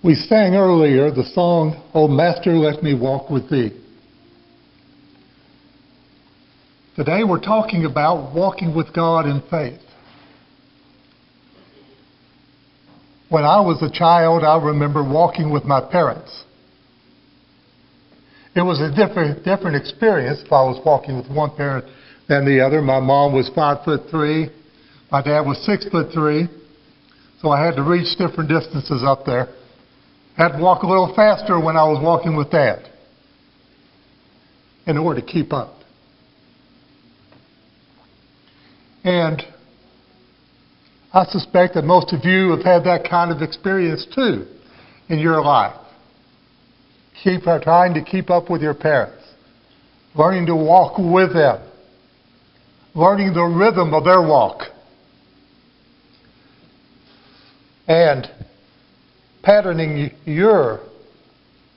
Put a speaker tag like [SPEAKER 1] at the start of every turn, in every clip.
[SPEAKER 1] We sang earlier the song, "O Master, Let Me Walk with Thee." Today we're talking about walking with God in faith. When I was a child, I remember walking with my parents. It was a different experience if I was walking with one parent than the other. My mom was 5'3", my dad was 6'3", so I had to reach different distances up there. I had to walk a little faster when I was walking with Dad in order to keep up. And I suspect that most of you have had that kind of experience too in your life. Trying to keep up with your parents, learning to walk with them, learning the rhythm of their walk, and patterning your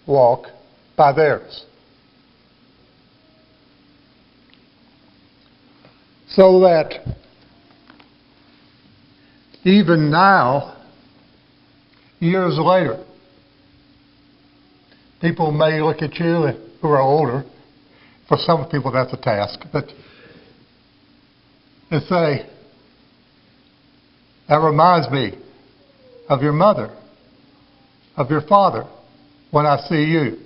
[SPEAKER 1] walk by theirs. So that even now, years later, people may look at you who are older. For some people that's a task, and say, that reminds me of your mother, of your father, when I see you.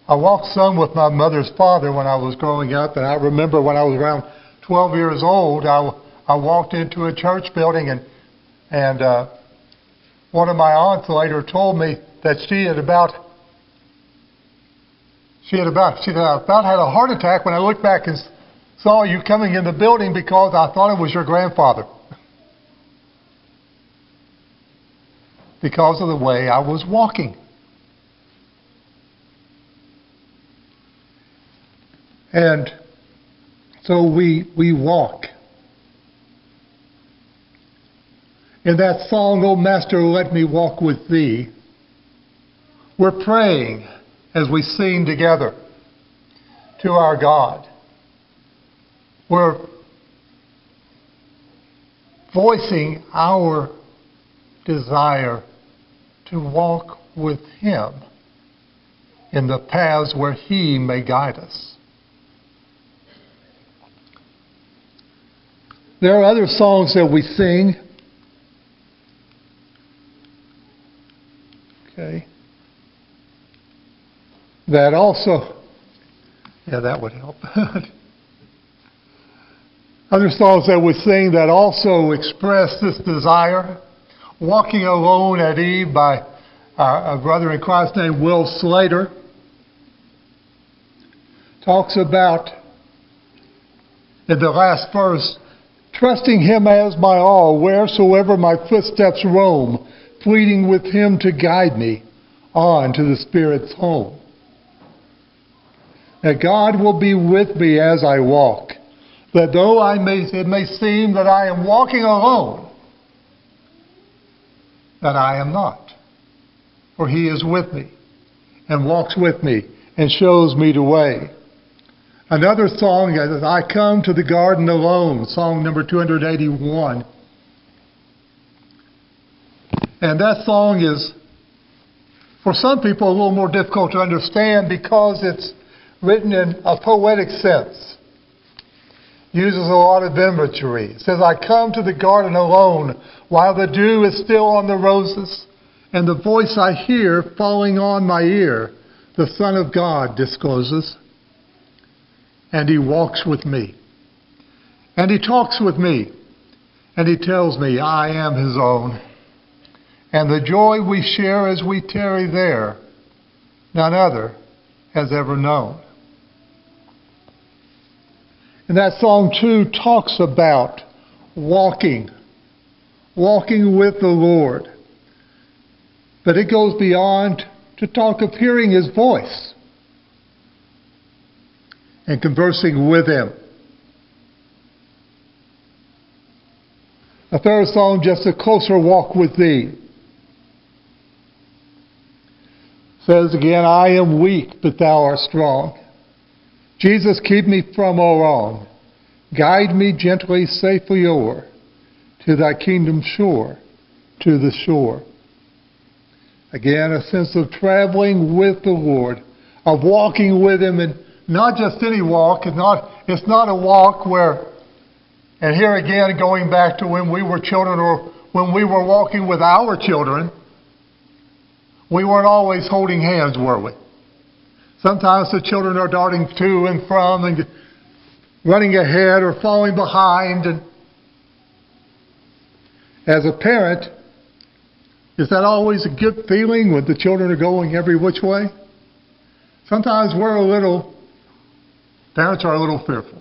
[SPEAKER 1] I walked some with my mother's father when I was growing up, and I remember when I was around 12 years old, I walked into a church building, and one of my aunts later told me that she had about had a heart attack when I looked back and saw you coming in the building because I thought it was your grandfather. Because of the way I was walking. And so we walk. In that song, "O Master, Let Me Walk with Thee," we're praying as we sing together to our God. We're voicing our desire to walk with Him in the paths where He may guide us. There are other songs that we sing. Okay. That also, that would help. Other songs that we sing that also express this desire. "Walking Alone at Eve" by a brother in Christ named Will Slater talks about, in the last verse, "Trusting Him as my all, wheresoever my footsteps roam, pleading with Him to guide me on to the Spirit's home. That God will be with me as I walk, that though it may seem that I am walking alone, that I am not. For He is with me and walks with me and shows me the way." Another song is "I Come to the Garden Alone," song number 281. And that song is, for some people, a little more difficult to understand because it's written in a poetic sense. Uses a lot of imagery. It says, "I come to the garden alone while the dew is still on the roses, and the voice I hear falling on my ear, the Son of God discloses. And He walks with me, and He talks with me, and He tells me I am His own. And the joy we share as we tarry there, none other has ever known." And that song too talks about walking with the Lord. But it goes beyond to talk of hearing His voice and conversing with Him. A third song, "Just a Closer Walk with Thee," says again, "I am weak, but Thou art strong. Jesus, keep me from all wrong. Guide me gently, safely o'er to Thy kingdom shore, to the shore Again, a sense of traveling with the Lord, of walking with Him, and not just any walk. It's not a walk where, and here again, going back to when we were children or when we were walking with our children, we weren't always holding hands, were we? Sometimes the children are darting to and from and running ahead or falling behind. And as a parent, is that always a good feeling when the children are going every which way? Sometimes parents are a little fearful.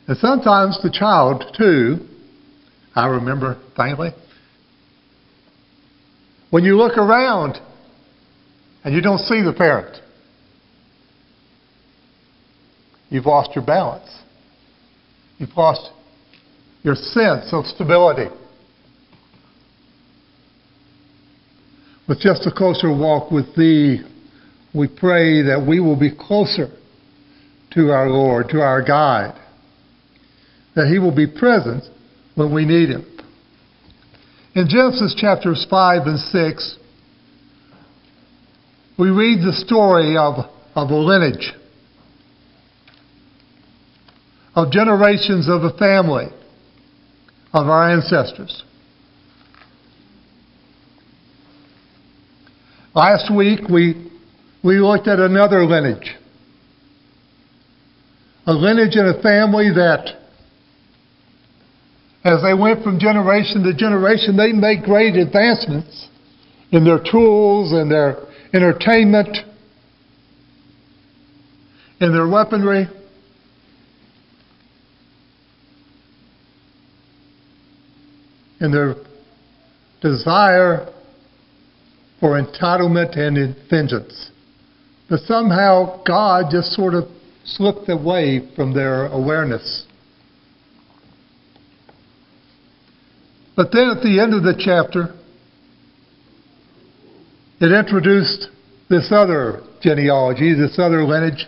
[SPEAKER 1] And sometimes the child, too, I remember faintly, when you look around and you don't see the parent, you've lost your balance. You've lost your sense of stability. With just a closer walk with Thee, we pray that we will be closer to our Lord, to our guide, that He will be present when we need Him. In Genesis chapters 5 and 6, we read the story of a lineage, of generations of a family, of our ancestors. Last week we looked at another lineage. A lineage and a family that, as they went from generation to generation, they made great advancements in their tools and their entertainment, in their weaponry. In their desire for entitlement and vengeance. But somehow God just sort of slipped away from their awareness. But then at the end of the chapter, it introduced this other genealogy, this other lineage.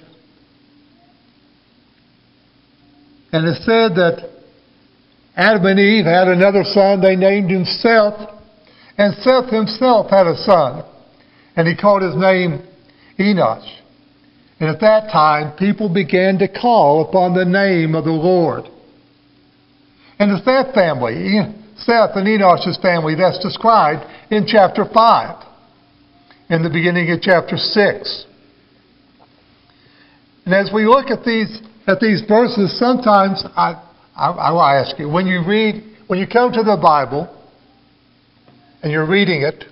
[SPEAKER 1] And it said that Adam and Eve had another son. They named him Seth. And Seth himself had a son. And he called his name Enosh. And at that time, people began to call upon the name of the Lord. And it's that family, Seth and Enosh's family, that's described in chapter 5, in the beginning of chapter 6. And as we look at these verses, sometimes I will ask you, when you come to the Bible and you're reading it,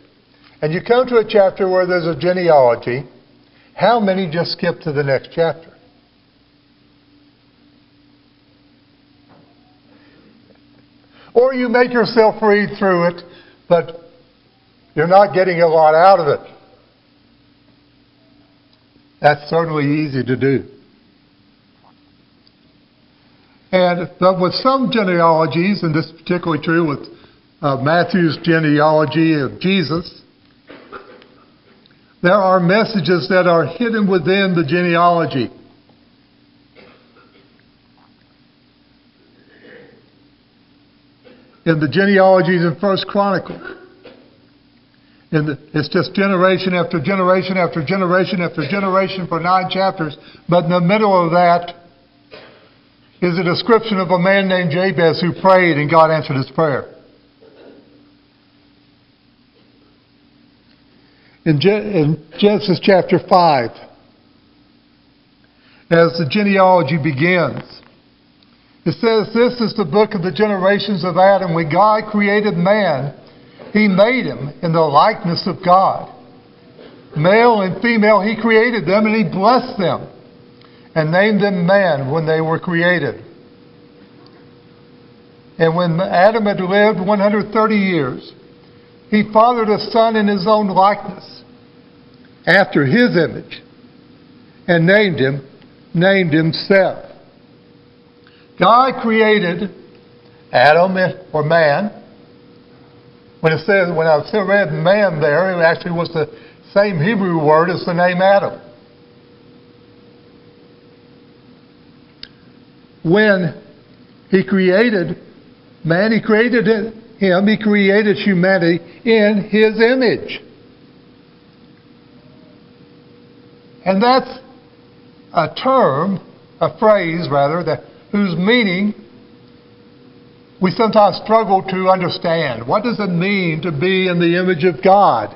[SPEAKER 1] and you come to a chapter where there's a genealogy, how many just skip to the next chapter? Or you make yourself read through it, but you're not getting a lot out of it. That's certainly easy to do. But with some genealogies, and this is particularly true with Matthew's genealogy of Jesus, there are messages that are hidden within the genealogy. In the genealogies in 1 Chronicles, it's just generation after generation after generation after generation for 9 chapters, but in the middle of that is a description of a man named Jabez who prayed and God answered his prayer. In Genesis chapter 5, as the genealogy begins, it says, "This is the book of the generations of Adam. When God created man, He made him in the likeness of God. Male and female He created them, and He blessed them and named them man when they were created. And when Adam had lived 130 years, he fathered a son in his own likeness, after his image, and named him Seth." God created Adam, or man. When I read man there, it actually was the same Hebrew word as the name Adam. When He created man, He created him, He created humanity in His image. And that's a term, a phrase rather, whose meaning we sometimes struggle to understand. What does it mean to be in the image of God?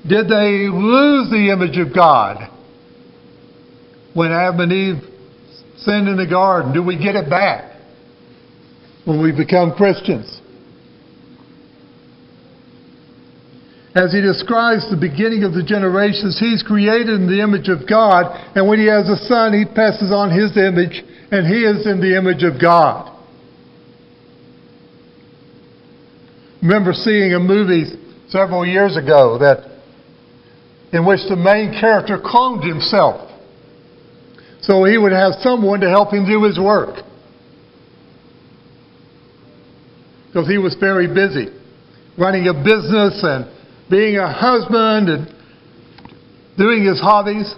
[SPEAKER 1] Did they lose the image of God when Adam and Eve sinned in the garden? Do we get it back when we become Christians? As he describes the beginning of the generations, he's created in the image of God, and when he has a son, he passes on his image, and he is in the image of God. I remember seeing a movie several years ago in which the main character cloned himself so he would have someone to help him do his work, because he was very busy running a business and being a husband and doing his hobbies.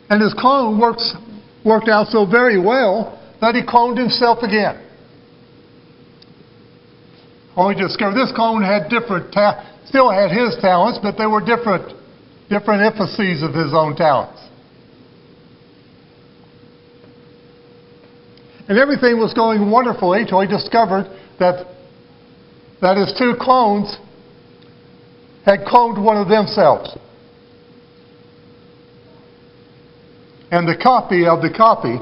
[SPEAKER 1] And his clone worked out so very well that he cloned himself again. Only to discover this clone had still had his talents, but they were different emphases of his own talents. And everything was going wonderfully until he discovered that his two clones had cloned one of themselves. And the copy of the copy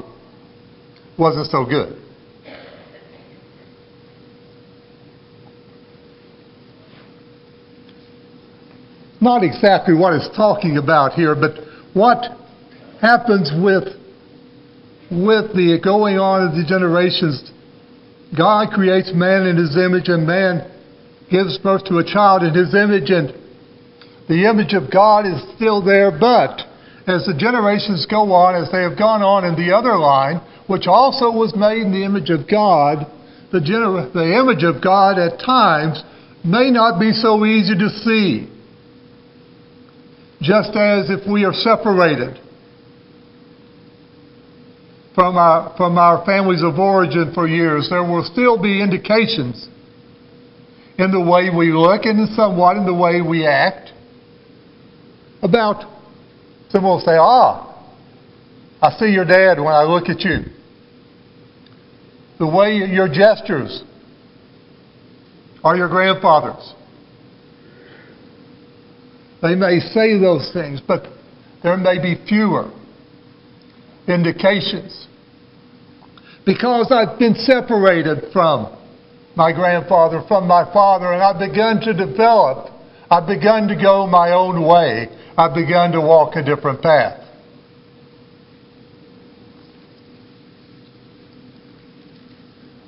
[SPEAKER 1] wasn't so good. Not exactly what it's talking about here, but what happens with the going on of the generations. God creates man in His image, and man gives birth to a child in His image, and the image of God is still there. But as the generations go on, as they have gone on in the other line, which also was made in the image of God, the image of God at times may not be so easy to see. Just as if we are separated from our families of origin for years, there will still be indications in the way we look and somewhat in the way we act about. Someone will say, I see your dad when I look at you. The way your gestures are your grandfather's. They may say those things, but there may be fewer indications. Because I've been separated from my grandfather, from my father, and I've begun to develop. I've begun to go my own way. I've begun to walk a different path.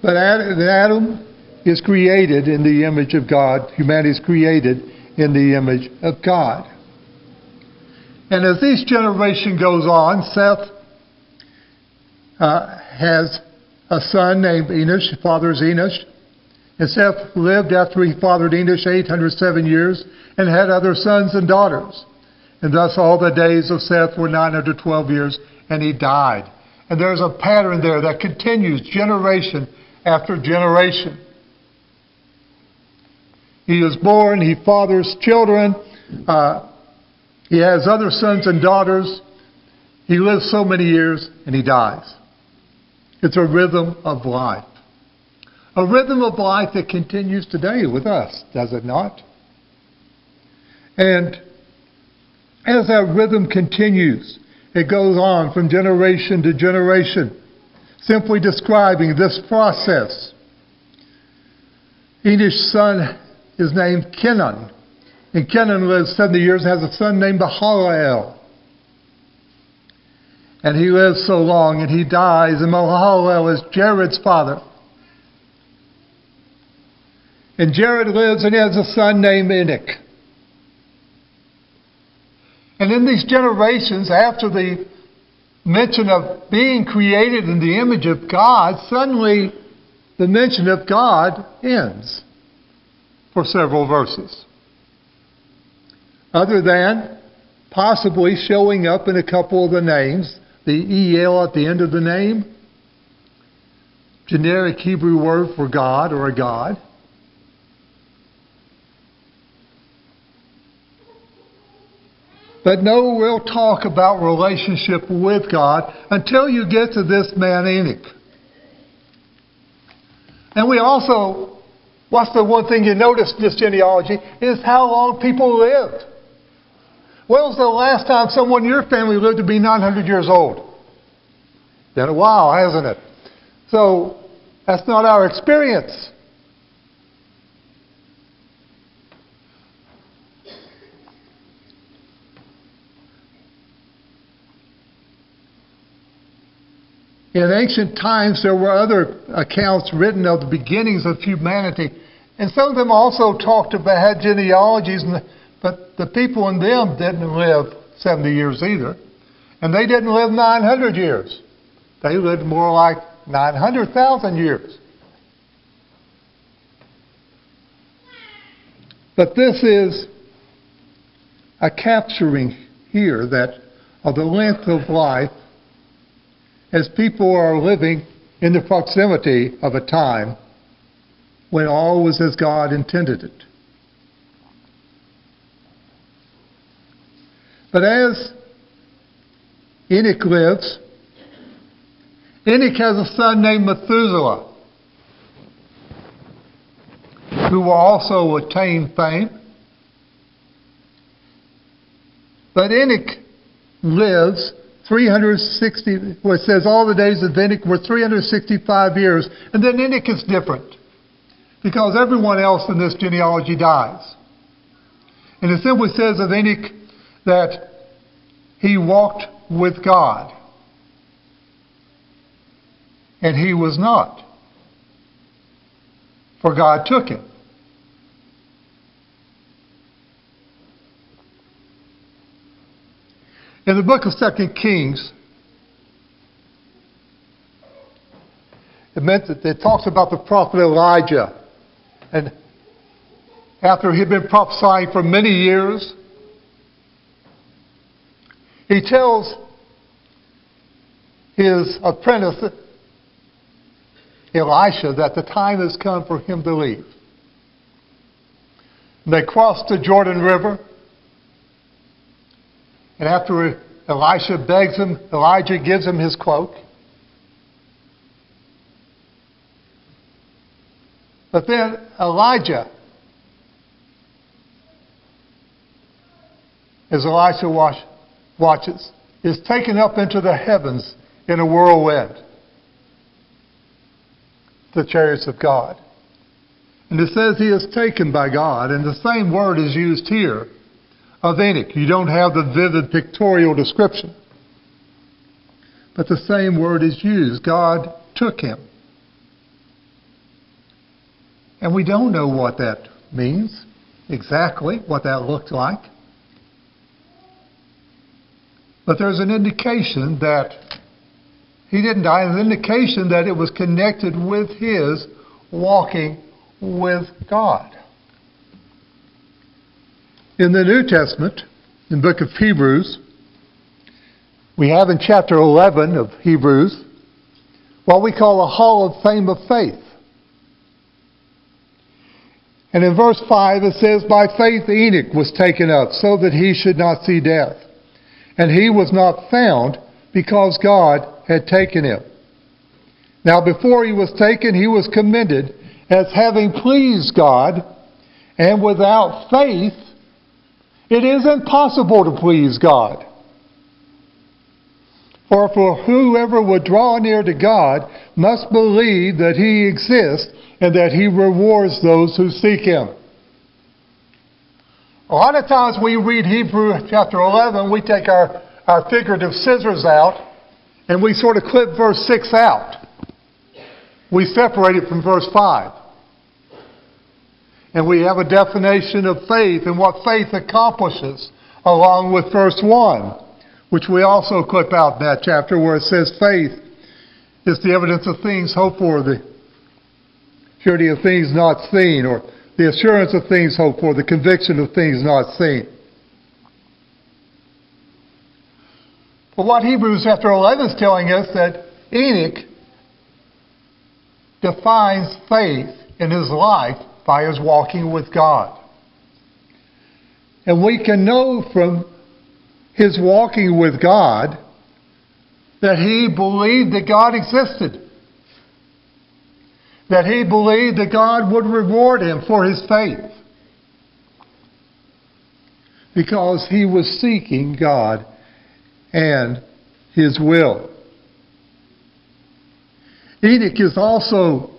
[SPEAKER 1] But Adam is created in the image of God. Humanity is created in the image of God. And as each generation goes on, Seth has a son named Enosh. His father is Enosh. And Seth lived after he fathered Enosh 807 years and had other sons and daughters. And thus all the days of Seth were 912 years, and he died. And there's a pattern there that continues generation after generation. He is born, he fathers children, he has other sons and daughters, he lives so many years, and he dies. It's a rhythm of life. A rhythm of life that continues today with us, does it not? And as that rhythm continues, it goes on from generation to generation, simply describing this process. Enosh's son is named Kenan. And Kenan lives 70 years and has a son named Mahalalel. And he lives so long and he dies, and Mahalalel is Jared's father. And Jared lives and he has a son named Enoch. And in these generations, after the mention of being created in the image of God, suddenly the mention of God ends for several verses. Other than possibly showing up in a couple of the names, the El at the end of the name, generic Hebrew word for God or a God. but no real talk about relationship with God until you get to this man Enoch. And we also, what's the one thing you notice in this genealogy is how long people lived. When was the last time someone in your family lived to be 900 years old? Been a while, hasn't it? So, that's not our experience. In ancient times, there were other accounts written of the beginnings of humanity. And some of them also talked about, had genealogies, but the people in them didn't live 70 years either. And they didn't live 900 years. They lived more like 900,000 years. But this is a capturing here that of the length of life as people are living in the proximity of a time when all was as God intended it. But as Enoch lives, Enoch has a son named Methuselah, who will also attain fame. But Enoch lives 360, well, it says all the days of Enoch were 365 years. And then Enoch is different, because everyone else in this genealogy dies. And it simply says of Enoch that he walked with God. And he was not, for God took him. In the book of 2 Kings, it talks about the prophet Elijah. And after he'd been prophesying for many years, he tells his apprentice, Elisha, that the time has come for him to leave. And they crossed the Jordan River. And after Elisha begs him, Elijah gives him his cloak. But then Elijah, as Elisha watches, is taken up into the heavens in a whirlwind, the chariots of God. And it says he is taken by God, and the same word is used here of Enoch. You don't have the vivid pictorial description, but the same word is used. God took him. And we don't know what that means, exactly what that looked like. But there's an indication that he didn't die, an indication that it was connected with his walking with God. In the New Testament, in the book of Hebrews, we have in chapter 11 of Hebrews what we call a hall of fame of faith. And in verse 5 it says, "By faith Enoch was taken up, so that he should not see death. And he was not found, because God had taken him. Now before he was taken, he was commended as having pleased God, and without faith it is impossible to please God. For whoever would draw near to God must believe that he exists and that he rewards those who seek him." A lot of times we read Hebrews chapter 11, we take our figurative scissors out and we sort of clip verse 6 out. We separate it from verse 5. And we have a definition of faith and what faith accomplishes along with verse 1, which we also clip out in that chapter, where it says faith is the evidence of things hoped for, the surety of things not seen, or the assurance of things hoped for, the conviction of things not seen. But what Hebrews chapter 11 is telling us, that Enoch defines faith in his life by his walking with God. And we can know from his walking with God that he believed that God existed. That he believed that God would reward him for his faith. Because he was seeking God and his will. Enoch is also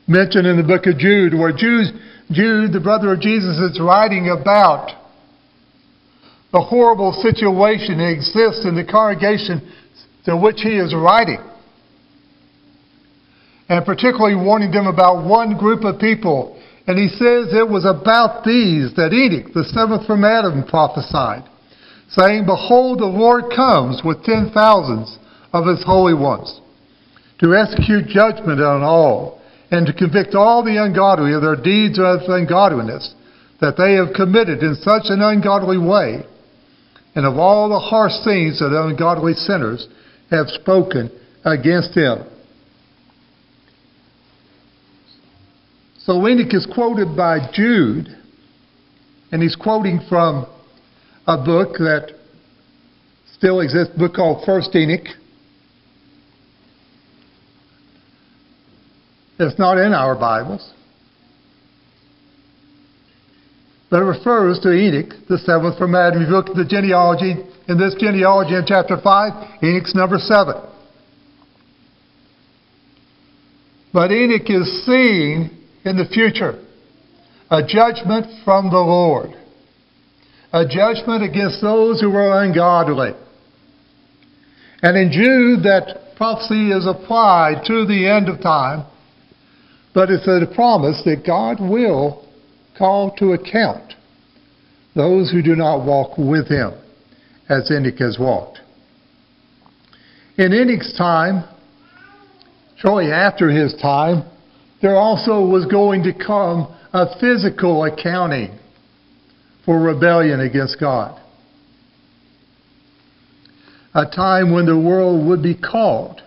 [SPEAKER 1] mentioned in the book of Jude, where Jude, the brother of Jesus, is writing about the horrible situation that exists in the congregation to which he is writing. And particularly warning them about one group of people. And he says it was about these that Enoch, the seventh from Adam, prophesied, saying, "Behold, the Lord comes with 10,000s of his holy ones, to execute judgment on all, and to convict all the ungodly of their deeds of ungodliness that they have committed in such an ungodly way, and of all the harsh things that ungodly sinners have spoken against him." So Enoch is quoted by Jude, and he's quoting from a book that still exists, a book called First Enoch. It's not in our Bibles, but it refers to Enoch, the seventh from Adam. If you look at the genealogy, in this genealogy in chapter 5, Enoch's number 7. But Enoch is seeing in the future a judgment from the Lord. A judgment against those who were ungodly. And in Jude, that prophecy is applied to the end of time. But it's a promise that God will call to account those who do not walk with him, as Enoch has walked. In Enoch's time, shortly after his time, there also was going to come a physical accounting for rebellion against God. A time when the world would be called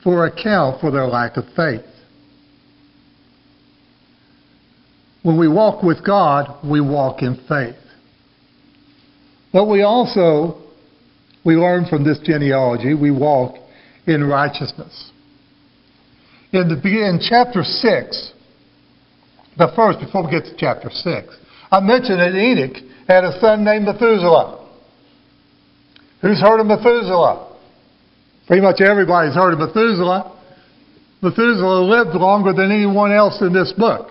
[SPEAKER 1] for account for their lack of faith. When we walk with God, we walk in faith. But we learn from this genealogy, we walk in righteousness. In chapter 6, before we get to chapter 6, I mentioned that Enoch had a son named Methuselah. Who's heard of Methuselah? Pretty much everybody's heard of Methuselah. Methuselah lived longer than anyone else in this book.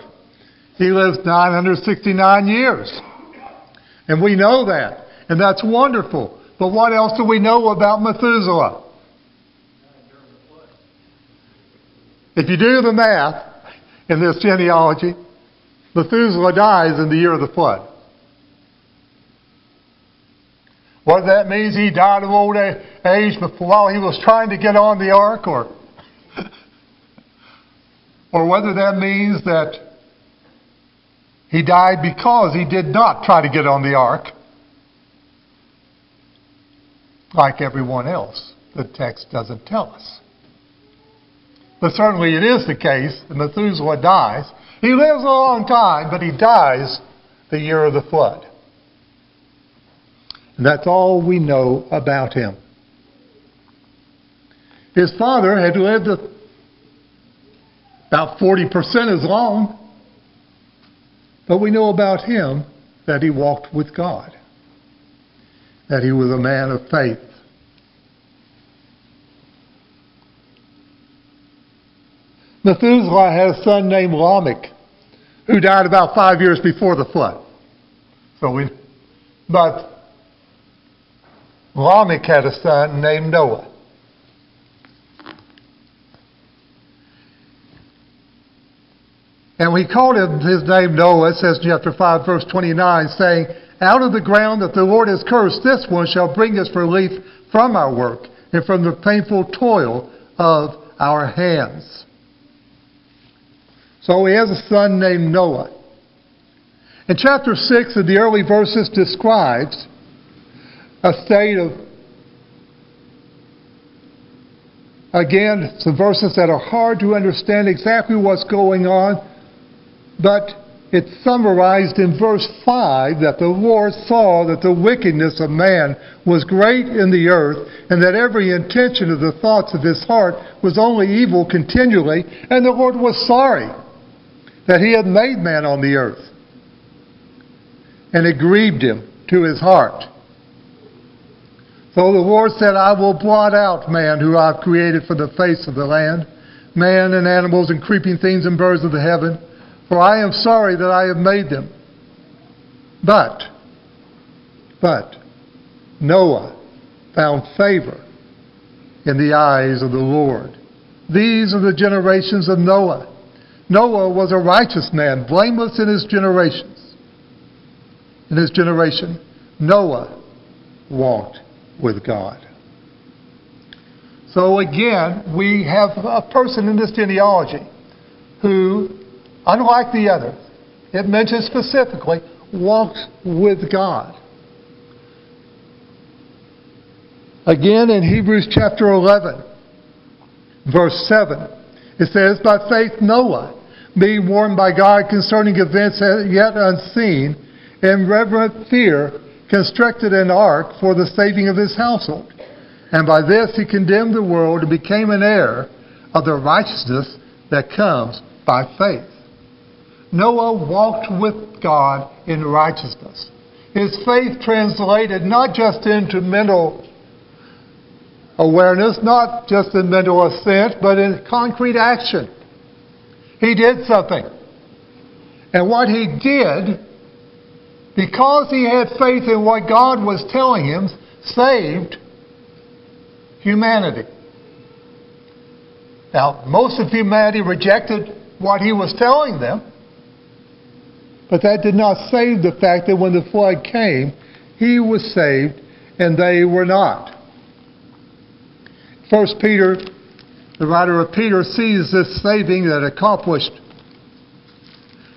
[SPEAKER 1] He lives 969 years. And we know that. And that's wonderful. But what else do we know about Methuselah? If you do the math in this genealogy, Methuselah dies in the year of the flood. Whether that means he died of old age while he was trying to get on the ark, or whether that means that he died because he did not try to get on the ark, like everyone else. The text doesn't tell us. But certainly it is the case that Methuselah dies. He lives a long time, but he dies the year of the flood. And that's all we know about him. His father had lived about 40% as long. But we know about him that he walked with God. That he was a man of faith. Methuselah had a son named Lamech, who died about 5 years before the flood. But Lamech had a son named Noah. And we called his name Noah, it says in chapter 5, verse 29, saying, "Out of the ground that the Lord has cursed, this one shall bring us relief from our work and from the painful toil of our hands." So he has a son named Noah. In chapter 6 of the early verses describes a state of, again, some verses that are hard to understand exactly what's going on, but it's summarized in verse 5 that the Lord saw that the wickedness of man was great in the earth, and that every intention of the thoughts of his heart was only evil continually, and the Lord was sorry that he had made man on the earth. And it grieved him to his heart. So the Lord said, I will blot out man who I have created from the face of the land, man and animals and creeping things and birds of the heaven, for I am sorry that I have made them. But Noah found favor in the eyes of the Lord. These are the generations of Noah. Noah was a righteous man, blameless in his generations. In his generation, Noah walked with God. So again, we have a person in this genealogy who, unlike the others, it mentions specifically, walks with God. Again, in Hebrews chapter 11, verse 7, it says, by faith Noah, being warned by God concerning events yet unseen, in reverent fear, constructed an ark for the saving of his household. And by this he condemned the world and became an heir of the righteousness that comes by faith. Noah walked with God in righteousness. His faith translated not just into mental awareness, not just in mental assent, but in concrete action. He did something. And what he did, because he had faith in what God was telling him, saved humanity. Now, most of humanity rejected what he was telling them, but that did not save the fact that when the flood came, he was saved and they were not. First Peter, the writer of Peter, sees this saving that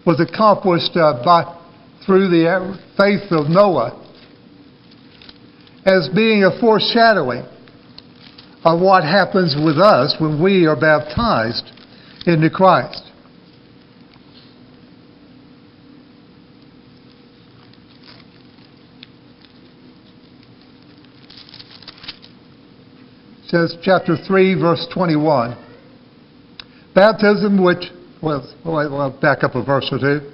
[SPEAKER 1] was accomplished through the faith of Noah as being a foreshadowing of what happens with us when we are baptized into Christ. It says, chapter 3, verse 21. Baptism, which, well, back up a verse or two.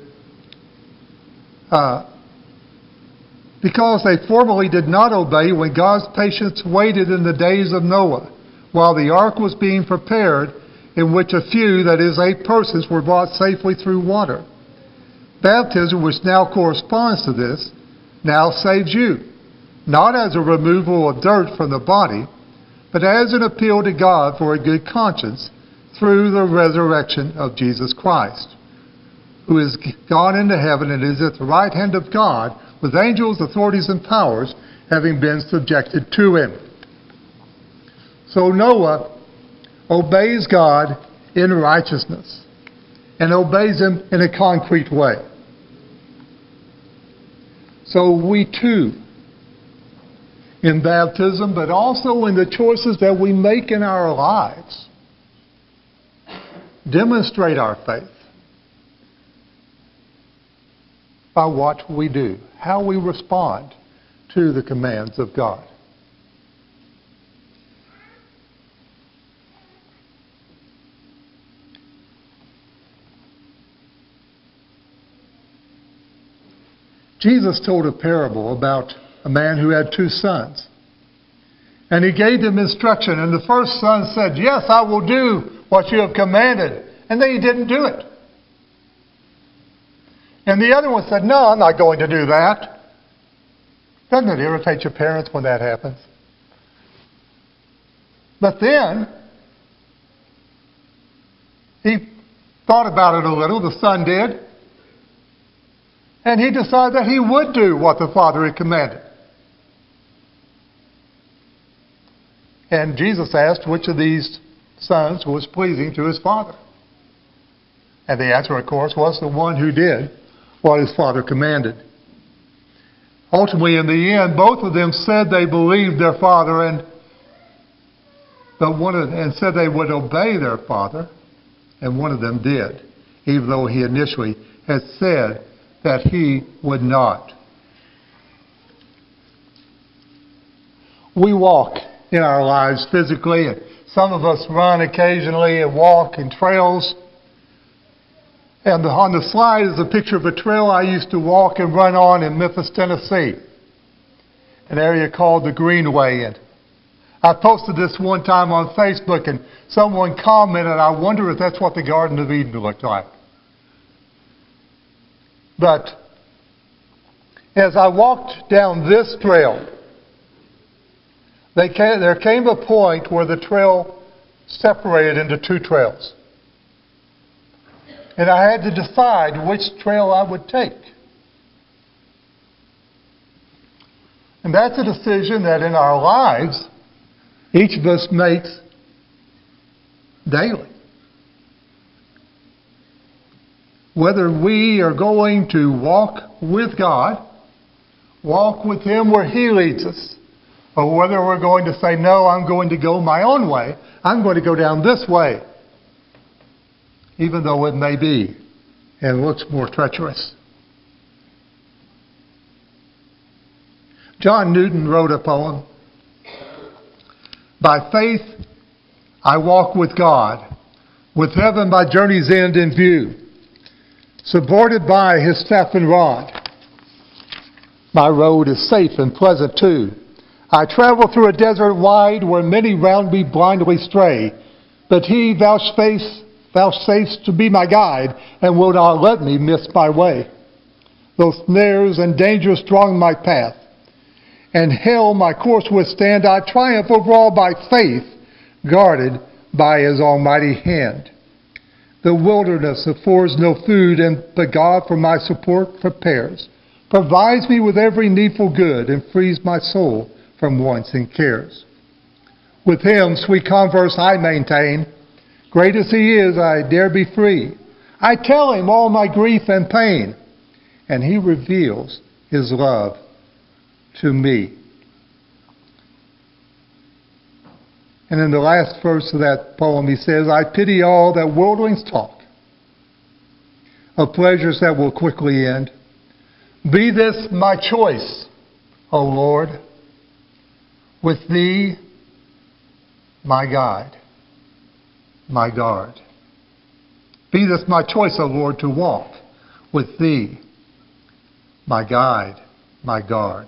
[SPEAKER 1] Because they formerly did not obey when God's patience waited in the days of Noah, while the ark was being prepared, in which a few, that is, 8 persons, were brought safely through water. Baptism, which now corresponds to this, now saves you, not as a removal of dirt from the body, but as an appeal to God for a good conscience through the resurrection of Jesus Christ, who is gone into heaven and is at the right hand of God, with angels, authorities, and powers having been subjected to him. So Noah obeys God in righteousness and obeys him in a concrete way. So we too, in baptism, but also in the choices that we make in our lives, demonstrate our faith by what we do, how we respond to the commands of God. Jesus told a parable about a man who had 2 sons. And he gave them instruction. And the first son said, yes, I will do what you have commanded. And then he didn't do it. And the other one said, no, I'm not going to do that. Doesn't it irritate your parents when that happens? But then he thought about it a little, the son did. And he decided that he would do what the father had commanded. And Jesus asked which of these sons was pleasing to his father. And the answer, of course, was the one who did what his father commanded. Ultimately, in the end, both of them said they believed their father and said they would obey their father, and one of them did, even though he initially had said that he would not. We walk in our lives physically, and some of us run occasionally and walk in trails. And on the slide is a picture of a trail I used to walk and run on in Memphis, Tennessee, an area called the Greenway. And I posted this one time on Facebook, and someone commented, I wonder if that's what the Garden of Eden looked like. But as I walked down this trail, there came a point where the trail separated into two trails. And I had to decide which trail I would take. And that's a decision that in our lives, each of us makes daily. Whether we are going to walk with God, walk with Him where He leads us, or whether we're going to say, no, I'm going to go my own way. I'm going to go down this way, even though it may be and looks more treacherous. John Newton wrote a poem, "By faith I walk with God, with heaven my journey's end in view, supported by His staff and rod. My road is safe and pleasant too. I travel through a desert wide where many round me blindly stray, but He vouchsafes to be my guide and will not let me miss my way. Though snares and dangers throng my path, and hell my course withstand, I triumph over all by faith, guarded by His almighty hand. The wilderness affords no food, but God for my support prepares, provides me with every needful good, and frees my soul from wants and cares. With Him sweet converse I maintain. Great as He is, I dare be free. I tell Him all my grief and pain, and He reveals His love to me." And in the last verse of that poem, he says, "I pity all that worldlings talk of pleasures that will quickly end. Be this my choice, O Lord, with Thee, my guide, my guard. Be this my choice, O Lord, to walk with Thee, my guide, my guard,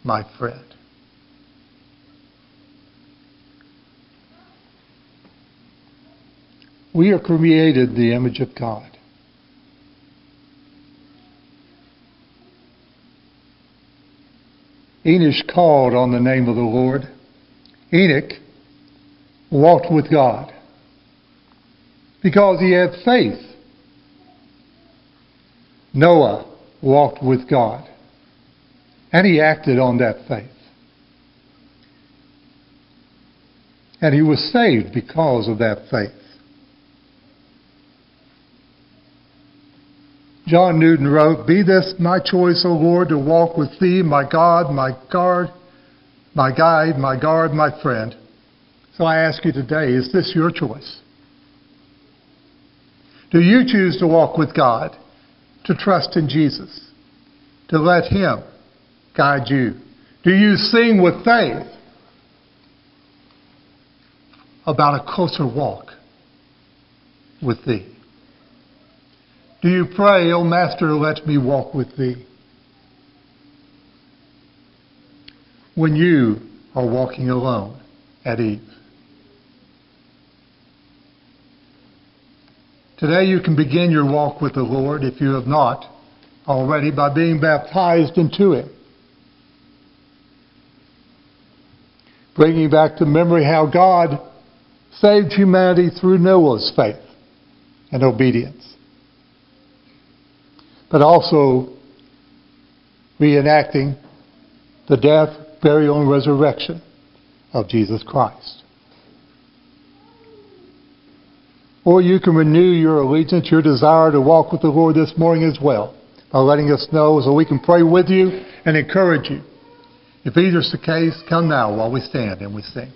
[SPEAKER 1] my friend." We are created in the image of God. Enoch called on the name of the Lord. Enoch walked with God because he had faith. Noah walked with God, and he acted on that faith. And he was saved because of that faith. John Newton wrote, "Be this my choice, O Lord, to walk with Thee, my God, my guard, my guide, my guard, my friend." So I ask you today, is this your choice? Do you choose to walk with God, to trust in Jesus, to let Him guide you? Do you sing with faith about a closer walk with Thee? Do you pray, "O Master, let me walk with Thee"? When you are walking alone at Eve. Today you can begin your walk with the Lord, if you have not already, by being baptized into Him. Bringing back to memory how God saved humanity through Noah's faith and obedience. But also reenacting the death, burial, and resurrection of Jesus Christ. Or you can renew your allegiance, your desire to walk with the Lord this morning as well, by letting us know so we can pray with you and encourage you. If either is the case, come now while we stand and we sing.